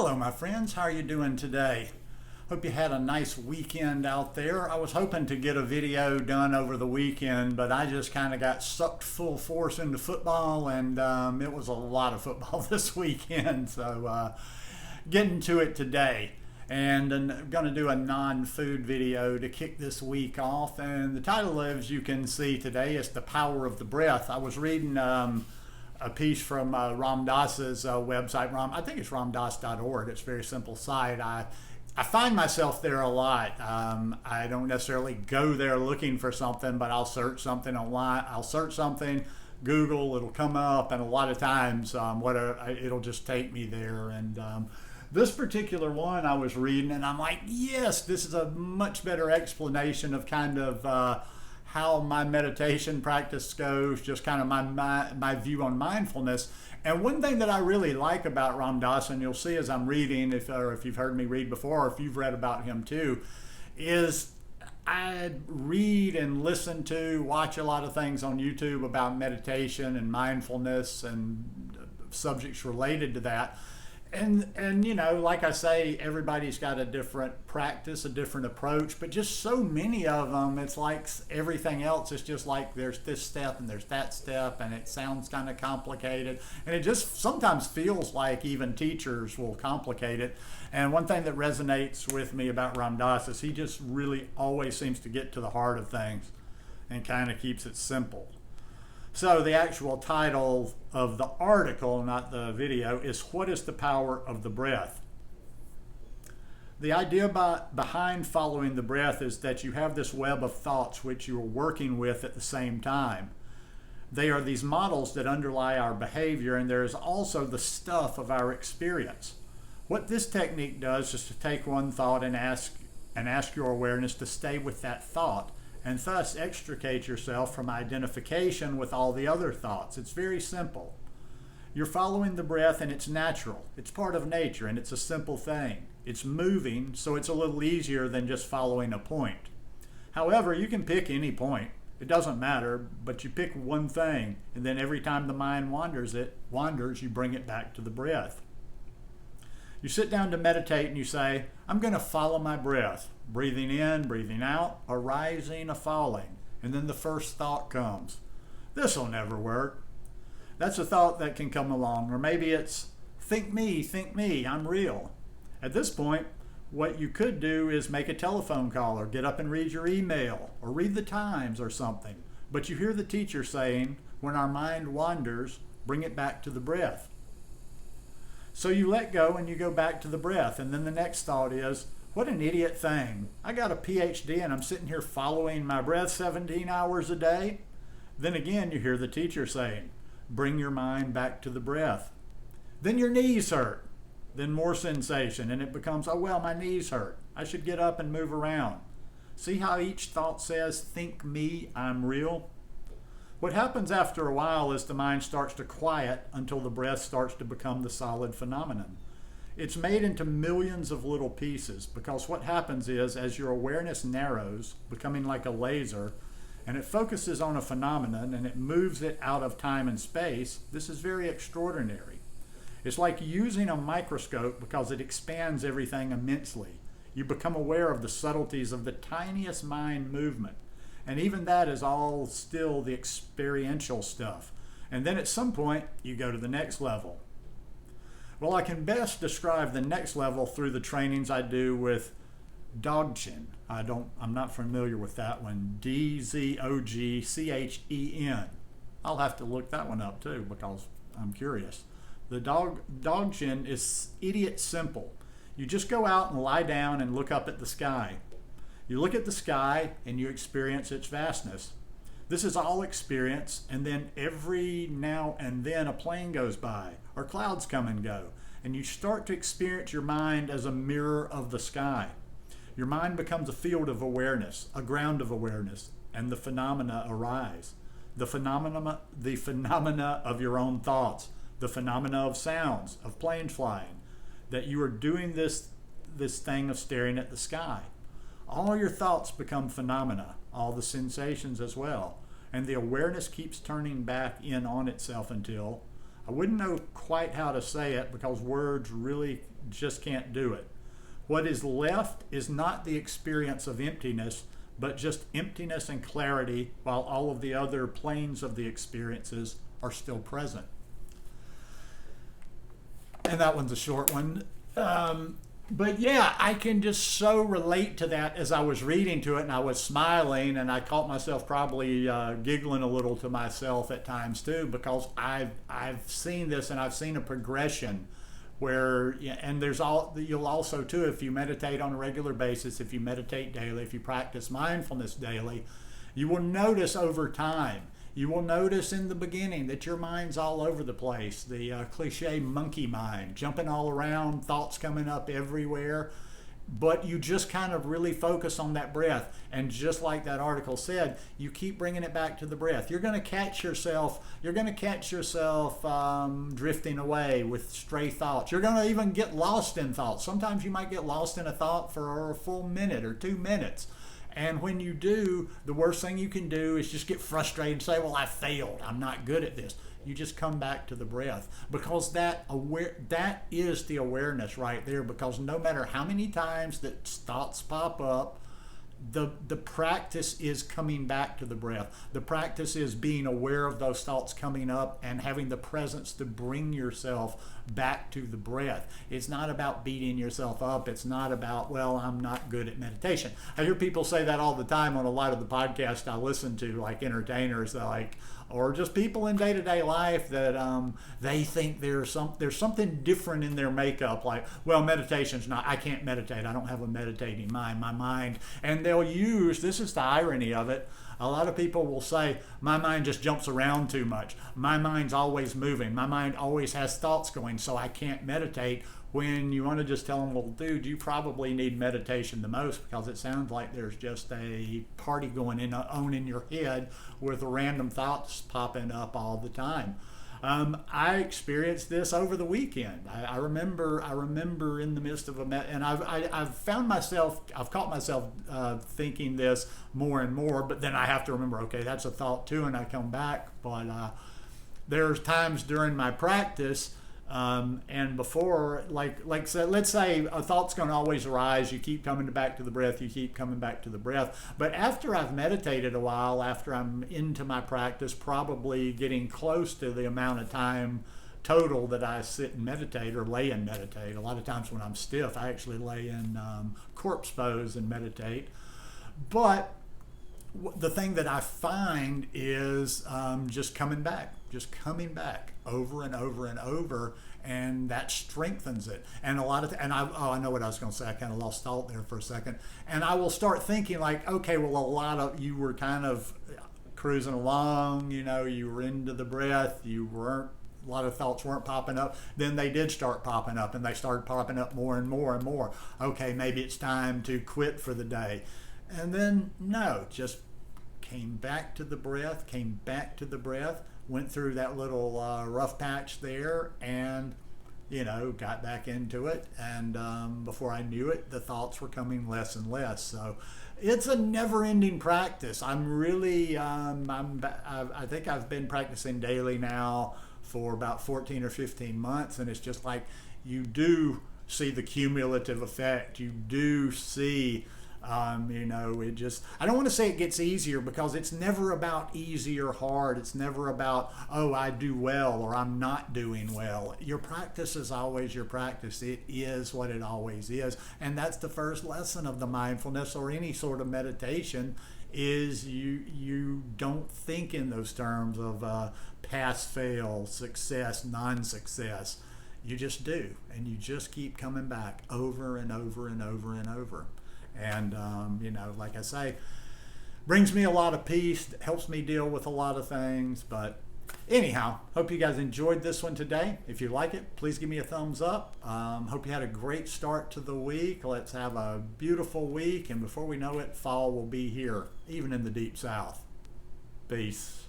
Hello, my friends. How are you doing today? Hope you had a nice weekend out there. I was hoping to get a video done over the weekend, but I just kind of got sucked full force into football, and it was a lot of football this weekend. So getting to it today. And I'm going to do a non-food video to kick this week off. And the title, as you can see today, is The Power of the Breath. I was reading a piece from Ram Dass's website. I think it's ramdass.org. It's a very simple site. I find myself there a lot. I don't necessarily go there looking for something, but I'll search something online. I'll search something, Google, it'll come up, and a lot of times it'll just take me there. And this particular one I was reading, and I'm like, yes, this is a much better explanation of kind of how my meditation practice goes, just kind of my view on mindfulness. And one thing that I really like about Ram Dass, and you'll see as I'm reading, if you've heard me read before, or if you've read about him too, is I read and listen to, watch a lot of things on YouTube about meditation and mindfulness and subjects related to that. And you know, like I say, everybody's got a different practice, a different approach, but just so many of them, it's like everything else. It's just like there's this step and there's that step, and it sounds kind of complicated. And it just sometimes feels like even teachers will complicate it. And one thing that resonates with me about Ram Dass is he just really always seems to get to the heart of things and kind of keeps it simple. So the actual title of the article, not the video, is What is the Power of the Breath? The idea behind following the breath is that you have this web of thoughts which you are working with at the same time. They are these models that underlie our behavior, and there is also the stuff of our experience. What this technique does is to take one thought and ask your awareness to stay with that thought, and thus extricate yourself from identification with all the other thoughts. It's very simple. You're following the breath, and it's natural. It's part of nature, and it's a simple thing. It's moving, so it's a little easier than just following a point. However, you can pick any point. It doesn't matter, but you pick one thing, and then every time the mind wanders, you bring it back to the breath. You sit down to meditate and you say, I'm going to follow my breath, breathing in, breathing out, a rising, a falling. And then the first thought comes, this will never work. That's a thought that can come along. Or maybe it's, think me, I'm real. At this point, what you could do is make a telephone call or get up and read your email or read the Times or something. But you hear the teacher saying, when our mind wanders, bring it back to the breath. So you let go and you go back to the breath. And then the next thought is, what an idiot thing. I got a PhD and I'm sitting here following my breath 17 hours a day. Then again, you hear the teacher saying, bring your mind back to the breath. Then your knees hurt. Then more sensation. And it becomes, oh, well, my knees hurt. I should get up and move around. See how each thought says, think me, I'm real? What happens after a while is the mind starts to quiet until the breath starts to become the solid phenomenon. It's made into millions of little pieces, because what happens is, as your awareness narrows, becoming like a laser, and it focuses on a phenomenon and it moves it out of time and space, this is very extraordinary. It's like using a microscope because it expands everything immensely. You become aware of the subtleties of the tiniest mind movement. And even that is all still the experiential stuff. And then at some point, you go to the next level. Well, I can best describe the next level through the trainings I do with Dzogchen. I'm not familiar with that one. Dzogchen. I'll have to look that one up too, because I'm curious. The Dzogchen is idiot simple. You just go out and lie down and look up at the sky. You look at the sky and you experience its vastness. This is all experience, and then every now and then a plane goes by or clouds come and go, and you start to experience your mind as a mirror of the sky. Your mind becomes a field of awareness, a ground of awareness, and the phenomena arise. The phenomena of your own thoughts, the phenomena of sounds, of planes flying, that you are doing this thing of staring at the sky. All your thoughts become phenomena, all the sensations as well. And the awareness keeps turning back in on itself until I wouldn't know quite how to say it because words really just can't do it. What is left is not the experience of emptiness, but just emptiness and clarity, while all of the other planes of the experiences are still present. And that one's a short one. But yeah, I can just so relate to that as I was reading to it, and I was smiling, and I caught myself probably giggling a little to myself at times too, because I've seen this, and I've seen a progression where, and you'll also too, if you meditate on a regular basis, if you meditate daily, if you practice mindfulness daily, you will notice over time. You will notice in the beginning that your mind's all over the place, the cliche monkey mind, jumping all around, thoughts coming up everywhere. But you just kind of really focus on that breath. And just like that article said, you keep bringing it back to the breath. You're going to catch yourself drifting away with stray thoughts. You're going to even get lost in thoughts. Sometimes you might get lost in a thought for a full minute or 2 minutes. And when you do, the worst thing you can do is just get frustrated and say, well, I failed. I'm not good at this. You just come back to the breath, because that is the awareness right there. Because no matter how many times that thoughts pop up, the practice is coming back to the breath. The practice is being aware of those thoughts coming up and having the presence to bring yourself back to the breath. It's not about beating yourself up. It's not about, well, I'm not good at meditation. I hear people say that all the time on a lot of the podcasts I listen to, like entertainers, or just people in day-to-day life, that they think there's something different in their makeup, like, well, meditation's not, I can't meditate, I don't have a meditating mind, my mind, and they'll use, this is the irony of it, a lot of people will say, my mind just jumps around too much, my mind's always moving, my mind always has thoughts going, so I can't meditate. When you want to just tell them, well, dude, you probably need meditation the most, because it sounds like there's just a party going on in your head with random thoughts popping up all the time. I experienced this over the weekend. I remember in the midst of and I've caught myself thinking this more and more, but then I have to remember, okay, that's a thought too, and I come back. But there's times during my practice, and before, so let's say a thought's going to always arise. You keep coming back to the breath. You keep coming back to the breath. But after I've meditated a while, after I'm into my practice, probably getting close to the amount of time total that I sit and meditate or lay and meditate. A lot of times when I'm stiff, I actually lay in corpse pose and meditate. But the thing that I find is just coming back over and over and over, and that strengthens it. And I know what I was going to say. I kind of lost thought there for a second. And I will start thinking like, okay, well, a lot of you were kind of cruising along, you were into the breath, a lot of thoughts weren't popping up. Then they did start popping up, and they started popping up more and more and more. Okay, maybe it's time to quit for the day. And then, no, just came back to the breath, went through that little rough patch there, and, got back into it. And before I knew it, the thoughts were coming less and less. So it's a never-ending practice. I think I've been practicing daily now for about 14 or 15 months, and it's just like you do see the cumulative effect. You do see it just, I don't want to say it gets easier, because it's never about easy or hard. It's never about, oh, I do well or I'm not doing well. Your practice is always your practice. It is what it always is. And that's the first lesson of the mindfulness or any sort of meditation, is you don't think in those terms of pass, fail, success, non-success. You just do, and you just keep coming back over and over and over and over. And, like I say, brings me a lot of peace, helps me deal with a lot of things. But anyhow, hope you guys enjoyed this one today. If you like it, please give me a thumbs up. Hope you had a great start to the week. Let's have a beautiful week. And before we know it, fall will be here, even in the Deep South. Peace.